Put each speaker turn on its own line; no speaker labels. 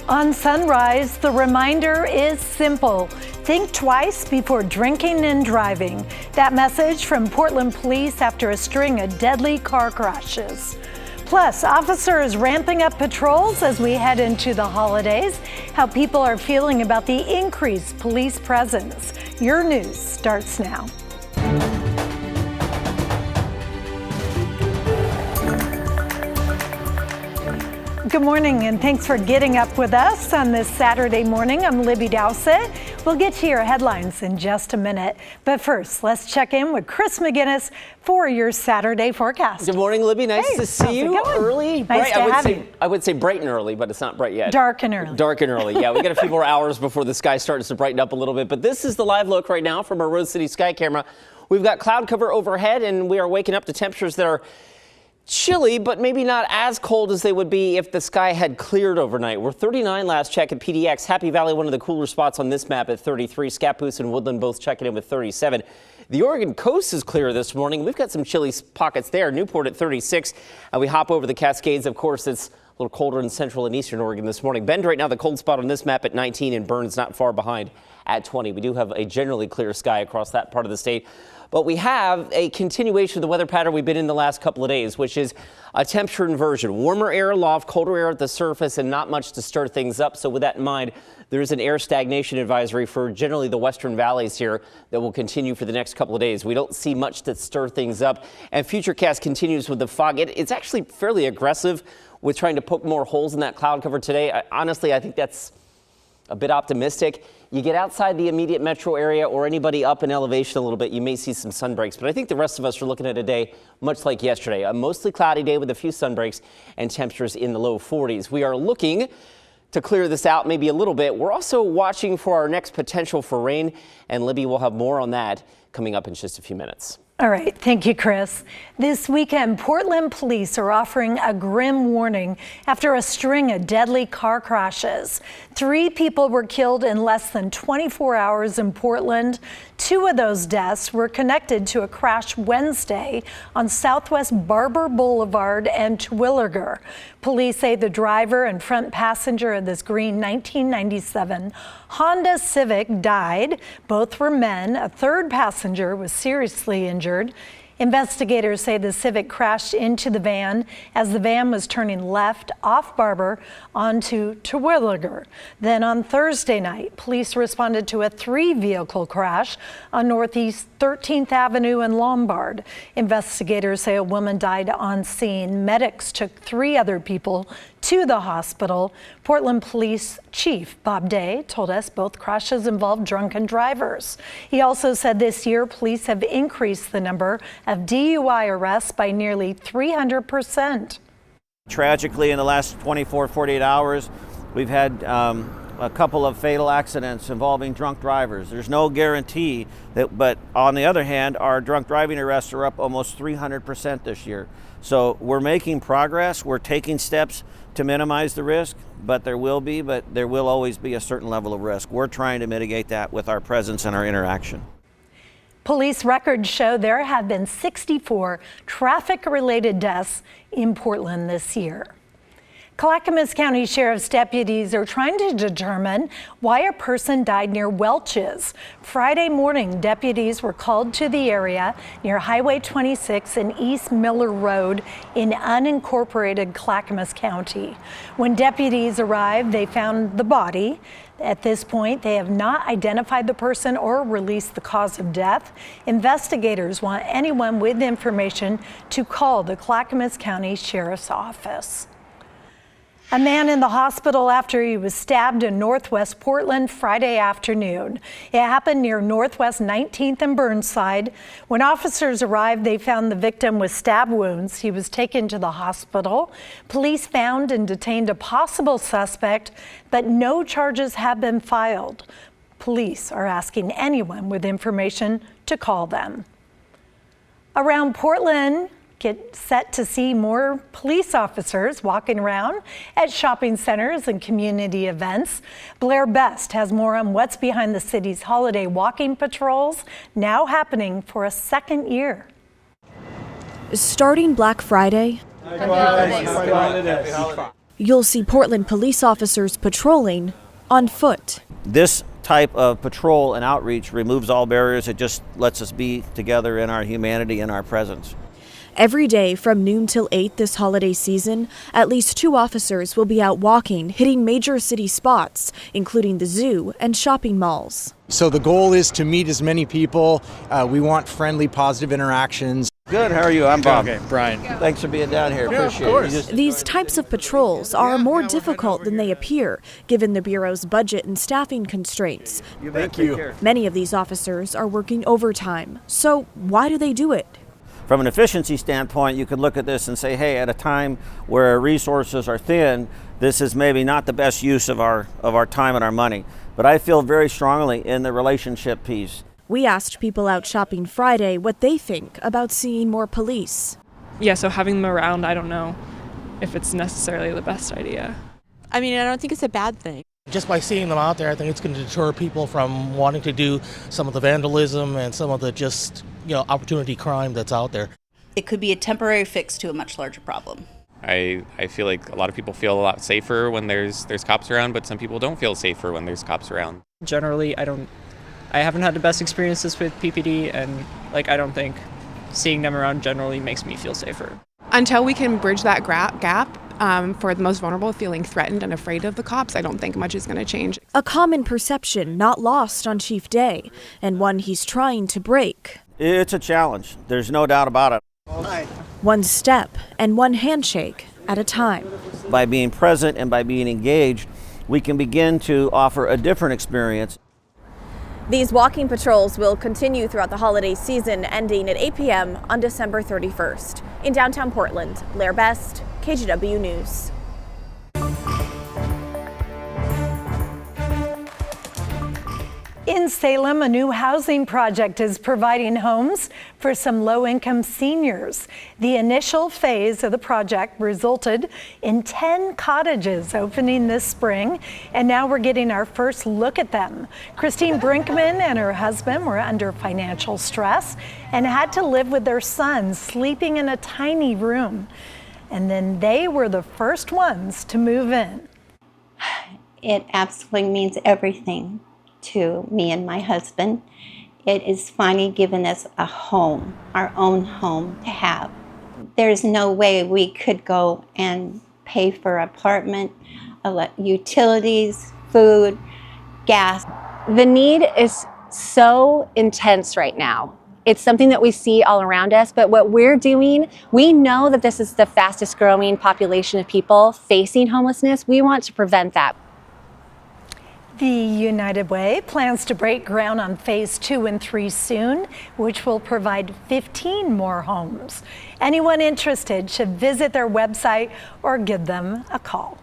On Sunrise, the reminder is simple. Think twice before drinking and driving. That message from Portland police after a string of deadly car crashes. Plus, officers ramping up patrols as we head into the holidays. How people are feeling about the increased police presence. Your news starts now. Good morning, and thanks for getting up with us on this Saturday morning. I'm Libby Dowsett. We'll get to your headlines in just a minute. But first, let's check in with Chris McGinnis for your Saturday forecast.
Good morning, Libby. Nice to see you. Early,
nice
bright. I would say bright and early, but it's not bright yet.
Dark and early.
Dark and early, yeah. We got a few more hours before the sky starts to brighten up a little bit. But this is the live look right now from our Rose City sky camera. We've got cloud cover overhead, and we are waking up to temperatures that are chilly, but maybe not as cold as they would be if the sky had cleared overnight. We're 39 last check at PDX. Happy Valley, one of the cooler spots on this map at 33. Scappoose and Woodland both checking in with 37. The Oregon coast is clear this morning. We've got some chilly pockets there. Newport at 36. And we hop over the Cascades. Of course, it's a little colder in central and eastern Oregon this morning. Bend right now, the cold spot on this map at 19, and Burns not far behind at 20. We do have a generally clear sky across that part of the state. But we have a continuation of the weather pattern we've been in the last couple of days, which is a temperature inversion. Warmer air aloft, colder air at the surface, and not much to stir things up. So with that in mind, there is an air stagnation advisory for generally the western valleys here that will continue for the next couple of days. We don't see much to stir things up. And Futurecast continues with the fog. It's actually fairly aggressive with trying to poke more holes in that cloud cover today. Honestly, I think that's a bit optimistic. You get outside the immediate metro area or anybody up in elevation a little bit, you may see some sun breaks. But I think the rest of us are looking at a day much like yesterday, a mostly cloudy day with a few sun breaks and temperatures in the low 40s. We are looking to clear this out maybe a little bit. We're also watching for our next potential for rain, and Libby will have more on that coming up in just a few minutes.
All right. Thank you, Chris. This weekend, Portland police are offering a grim warning after a string of deadly car crashes. 3 people were killed in less than 24 hours in Portland. 2 of those deaths were connected to a crash Wednesday on Southwest Barber Boulevard and Terwilliger. Police say the driver and front passenger of this green 1997 Honda Civic died. Both were men. A third passenger was seriously injured. Investigators say the Civic crashed into the van as the van was turning left off Barber onto Terwilliger. Then on Thursday night, police responded to a 3-vehicle crash on Northeast 13th Avenue and Lombard. Investigators say a woman died on scene. Medics took 3 other people to the hospital. Portland Police Chief Bob Day told us both crashes involved drunken drivers. He also said this year police have increased the number of DUI arrests by nearly 300%.
Tragically, in the last 24, 48 hours, we've had a couple of fatal accidents involving drunk drivers. There's no guarantee that, but on the other hand, our drunk driving arrests are up almost 300% this year. So we're making progress. We're taking steps to minimize the risk, but there will always be a certain level of risk. We're trying to mitigate that with our presence and our interaction.
Police records show there have been 64 traffic-related deaths in Portland this year. Clackamas County Sheriff's deputies are trying to determine why a person died near Welch's. Friday morning, deputies were called to the area near Highway 26 and East Miller Road in unincorporated Clackamas County. When deputies arrived, they found the body. At this point, they have not identified the person or released the cause of death. Investigators want anyone with information to call the Clackamas County Sheriff's Office. A man in the hospital after he was stabbed in Northwest Portland Friday afternoon. It happened near Northwest 19th and Burnside. When officers arrived, they found the victim with stab wounds. He was taken to the hospital. Police found and detained a possible suspect, but no charges have been filed. Police are asking anyone with information to call them. Around Portland, get set to see more police officers walking around at shopping centers and community events. Blair Best has more on what's behind the city's holiday walking patrols, now happening for a second year.
Starting Black Friday, You'll see Portland police officers patrolling on foot.
This type of patrol and outreach removes all barriers. It just lets us be together in our humanity and our presence.
Every day from noon till 8 this holiday season, at least 2 officers will be out walking, hitting major city spots, including the zoo and shopping malls.
So the goal is to meet as many people. We want friendly, positive interactions.
Good, how are you? I'm Bob.
Okay, Brian.
Thanks for being down here. Appreciate it.
These types of patrols are more difficult than they appear, given the Bureau's budget and staffing constraints.
Thank you.
Many of these officers are working overtime. So why do they do it?
From an efficiency standpoint, you could look at this and say, hey, at a time where resources are thin, this is maybe not the best use of our time and our money. But I feel very strongly in the relationship piece.
We asked people out shopping Friday what they think about seeing more police.
Yeah, so having them around, I don't know if it's necessarily the best idea.
I mean, I don't think it's a bad thing.
Just by seeing them out there, I think it's going to deter people from wanting to do some of the vandalism and some of the just, opportunity crime that's out there.
It could be a temporary fix to a much larger problem.
I feel like a lot of people feel a lot safer when there's cops around, but some people don't feel safer when there's cops around.
Generally, I haven't had the best experiences with PPD, and I don't think seeing them around generally makes me feel safer.
Until we can bridge that gap for the most vulnerable feeling threatened and afraid of the cops, I don't think much is going to change.
A common perception not lost on Chief Day, and one he's trying to break.
It's a challenge. There's no doubt about it.
One step and one handshake at a time.
By being present and by being engaged, we can begin to offer a different experience.
These walking patrols will continue throughout the holiday season, ending at 8 p.m. on December 31st. In downtown Portland, Blair Best, KGW News.
In Salem, a new housing project is providing homes for some low-income seniors. The initial phase of the project resulted in 10 cottages opening this spring, and now we're getting our first look at them. Christine Brinkman and her husband were under financial stress and had to live with their son sleeping in a tiny room. And then they were the first ones to move in.
It absolutely means everything to me and my husband. It is finally given us a home, our own home to have. There's no way we could go and pay for an apartment, utilities, food, gas.
The need is so intense right now. It's something that we see all around us, but what we're doing, we know that this is the fastest growing population of people facing homelessness. We want to prevent that.
The United Way plans to break ground on phase 2 and 3 soon, which will provide 15 more homes. Anyone interested should visit their website or give them a call.